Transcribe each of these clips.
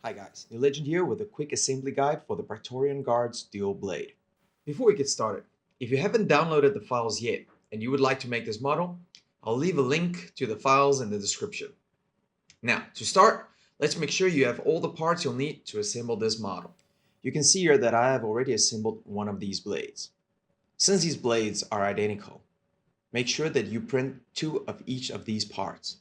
Hi guys, New Legend here with a quick assembly guide for the Praetorian Guard's Duel blade. Before we get started, if you haven't downloaded the files yet and you would like to make this model, I'll leave a link to the files in the description. Now, to start, let's make sure you have all the parts you'll need to assemble this model. You can see here that I have already assembled one of these blades. Since these blades are identical, make sure that you print 2 of each of these parts.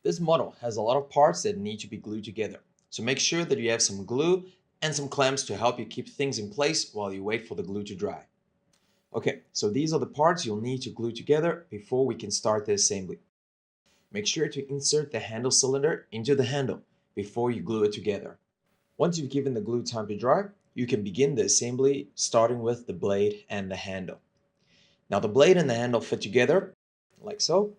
This model has a lot of parts that need to be glued together, so make sure that you have some glue and some clamps to help you keep things in place while you wait for the glue to dry. Okay, so these are the parts you'll need to glue together before we can start the assembly. Make sure to insert the handle cylinder into the handle before you glue it together. Once you've given the glue time to dry, you can begin the assembly starting with the blade and the handle. Now the blade and the handle fit together like so.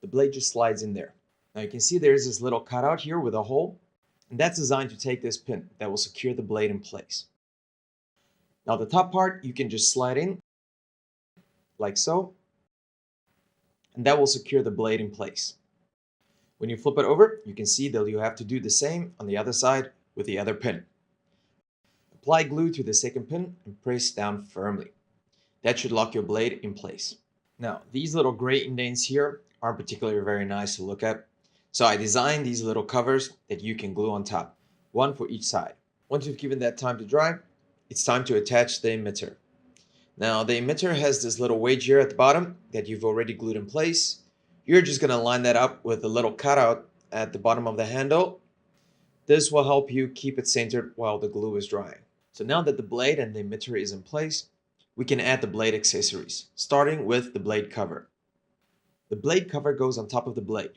The blade just slides in there. Now you can see there's this little cutout here with a hole, and that's designed to take this pin that will secure the blade in place. Now the top part you can just slide in like so, and that will secure the blade in place. When you flip it over, you can see that you have to do the same on the other side with the other pin. Apply glue to the second pin and press down firmly. That should lock your blade in place. Now these little gray indents here aren't particularly very nice to look at, so I designed these little covers that you can glue on top, one for each side. Once you've given that time to dry, it's time to attach the emitter. Now the emitter has this little wedge here at the bottom that you've already glued in place. You're just going to line that up with a little cutout at the bottom of the handle. This will help you keep it centered while the glue is drying. So now that the blade and the emitter is in place, we can add the blade accessories, starting with the blade cover. The blade cover goes on top of the blade.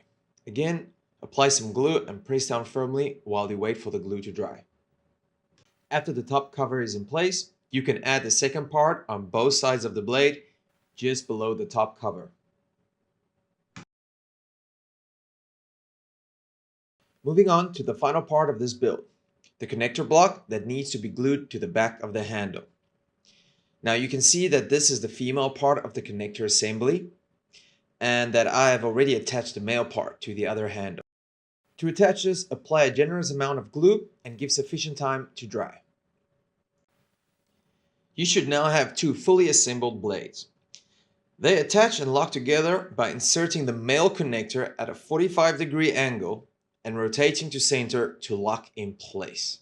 Again, apply some glue and press down firmly while you wait for the glue to dry. After the top cover is in place, you can add the second part on both sides of the blade, just below the top cover. Moving on to the final part of this build, the connector block that needs to be glued to the back of the handle. Now you can see that this is the female part of the connector assembly, and that I have already attached the male part to the other handle. To attach this, apply a generous amount of glue and give sufficient time to dry. You should now have 2 fully assembled blades. They attach and lock together by inserting the male connector at a 45-degree angle and rotating to center to lock in place.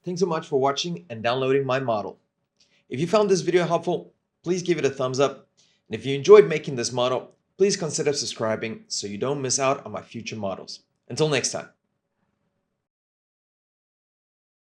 Thanks so much for watching and downloading my model. If you found this video helpful, please give it a thumbs up. And if you enjoyed making this model, please consider subscribing so you don't miss out on my future models. Until next time.